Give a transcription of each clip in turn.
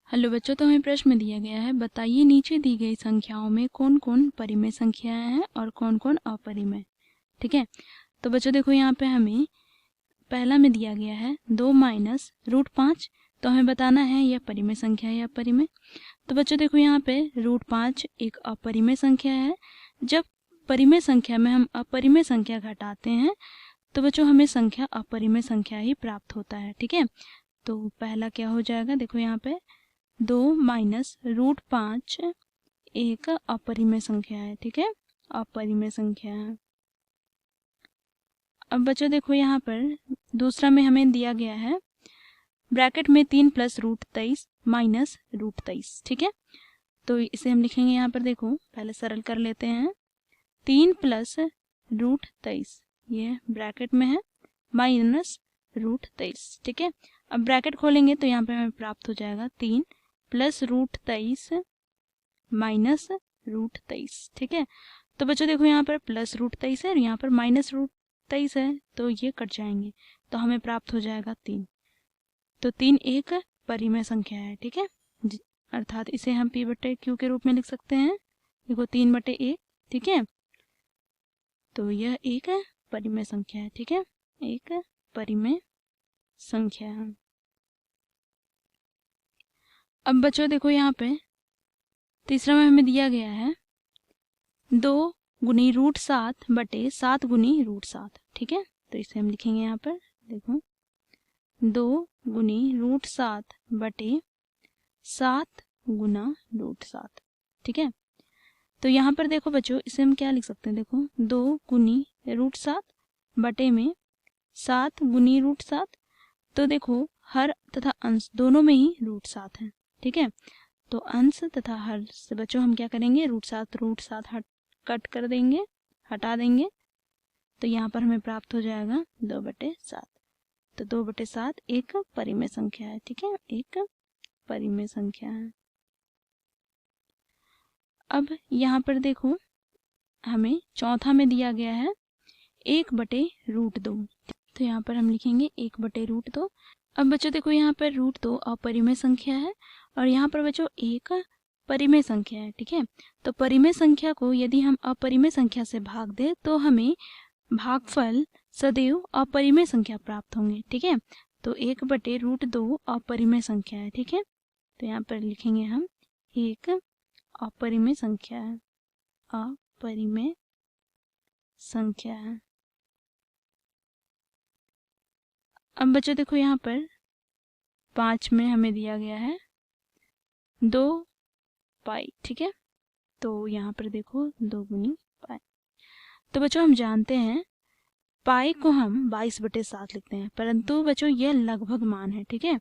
Hello बच्चों, तो हमें प्रश्न में दिया गया है, बताइए नीचे दी गई संख्याओं में कौन कौन परिमेय संख्याएं हैं और कौन कौन अपरिमेय। ठीक है, तो बच्चों देखो यहाँ पे हमें पहला में दिया गया है 2 माइनस √5। तो हमें बताना है यह परिमेय संख्या है या अपरिमेय। तो बच्चों देखो यहाँ पे √5 एक अपरिमेय संख्या है। जब परिमेय संख्या में हम अपरिमेय संख्या घटाते हैं तो बच्चों हमें संख्या अपरिमेय संख्या ही प्राप्त होता है। ठीक है, तो पहला क्या हो जाएगा, देखो यहाँ पे 2 माइनस √5 एक अपरिमेय संख्या है। ठीक है, अपरिमेय संख्या है। अब बच्चों देखो यहाँ पर दूसरा में हमें दिया गया है ब्रैकेट में 3 प्लस √23 माइनस √23। ठीक है, तो इसे हम लिखेंगे यहाँ पर, देखो पहले सरल कर लेते हैं। 3 प्लस √23 ये ब्रैकेट में है माइनस √23। ठीक है, अब ब्रैकेट खोलेंगे तो यहाँ पे हमें प्राप्त हो जाएगा 3 प्लस √23 माइनस √23। ठीक है, तो बच्चों देखो यहाँ पर प्लस √23 है और यहाँ पर माइनस √23 है, तो ये कट जाएंगे तो हमें प्राप्त हो जाएगा 3। तो 3 एक परिमेय संख्या है। ठीक है, अर्थात इसे हम p/q के रूप में लिख सकते हैं। देखो 3/1। ठीक है, तो यह एक परिमेय संख्या है। ठीक है, एक परिमेय संख्या है। अब बच्चों देखो यहाँ पे तीसरा में हमें दिया गया है 2 गुनी √7/7 गुनी √7। ठीक है, तो इसे हम लिखेंगे यहाँ पर, देखो 2 गुनी √7/7 गुना √7। ठीक है, तो यहाँ पर देखो बच्चों इसे हम क्या लिख सकते हैं, देखो 2 गुनी √7 बटे में 7 गुनी √7। तो देखो हर तथा अंश दोनों में ही √7 है। ठीक है, तो अंश तथा हर से बच्चों हम क्या करेंगे, √7 कट कर देंगे, हटा देंगे, तो यहाँ पर हमें प्राप्त हो जाएगा 2/7। तो 2/7 एक परिमेय संख्या है। ठीक है, एक परिमेय संख्या है। अब यहाँ पर देखो हमें चौथा में दिया गया है 1/√2। तो यहाँ पर हम लिखेंगे 1/√2। अब बच्चों देखो यहाँ पर √2 अपरिमेय संख्या है और यहाँ पर बच्चों एक परिमेय संख्या है। ठीक है, तो परिमेय संख्या को यदि हम अपरिमेय संख्या से भाग दें तो हमें भागफल सदैव अपरिमेय संख्या प्राप्त होंगे। ठीक है, तो 1/√2 अपरिमेय संख्या है। ठीक है, तो यहाँ पर लिखेंगे हम एक अपरिमेय संख्या है, अपरिमेय संख्या है। अब बच्चों देखो यहाँ पर 5 में हमें दिया गया है 2 पाई। ठीक है, तो यहाँ पर देखो 2 गुनी पाई। तो बच्चों हम जानते हैं पाई को हम 22/7 लिखते हैं, परंतु बच्चों यह लगभग मान है। ठीक है,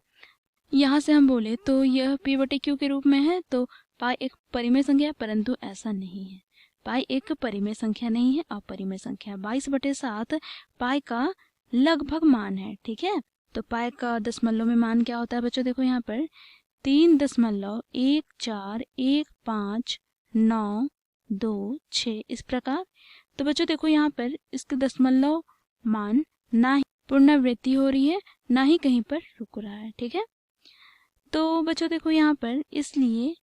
यहाँ से हम बोले तो यह p/q के रूप में है, तो पाई एक परिमेय संख्या, परंतु ऐसा नहीं है। पाई एक परिमेय संख्या नहीं है, अपरिमेय संख्या। 22/7 पाई का लगभग मान है। ठीक है, तो पाई का दशमलव में मान क्या होता है बच्चों, देखो यहाँ पर 3.14159226 इस प्रकार। तो बच्चों देखो यहाँ पर इसके दशमलव मान ना ही पुनरावृत्ति हो रही है, ना ही कहीं पर रुक रहा है। ठीक है, तो बच्चों देखो यहाँ पर इसलिए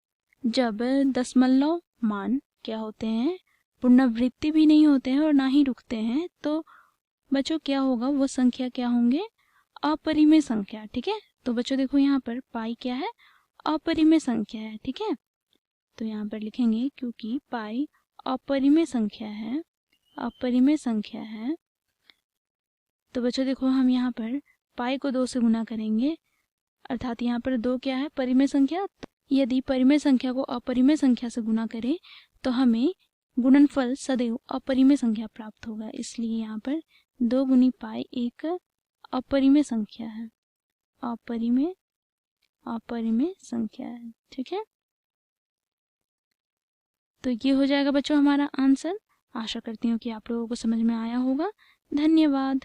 जब दशमलव मान क्या होते हैं, पुनरावृत्ति भी नहीं होते हैं और ना ही रुकते हैं, तो बच्चों क्या होगा, वो संख्या क्या होंगे, अपरिमेय संख्या। ठीक है, तो बच्चों देखो यहाँ पर पाई क्या है, अपरिमेय संख्या है। ठीक है, तो यहाँ पर लिखेंगे क्योंकि पाई अपरिमेय संख्या है, अपरिमेय संख्या है, तो बच्चों देखो हम यहाँ पर पाई को 2 से गुना करेंगे, अर्थात यहाँ पर 2 क्या है, परिमेय संख्या। यदि परिमेय संख्या को अपरिमेय संख्या से गुना करें तो हमें गुणनफल सदैव अपरिमेय संख्या प्राप्त होगा, इसलिए यहाँ पर 2 गुनी पाई एक अपरिमेय संख्या है, अपरिमेय संख्या है। ठीक है, तो ये हो जाएगा बच्चों हमारा आंसर। आशा करती हूँ कि आप लोगों को समझ में आया होगा। धन्यवाद।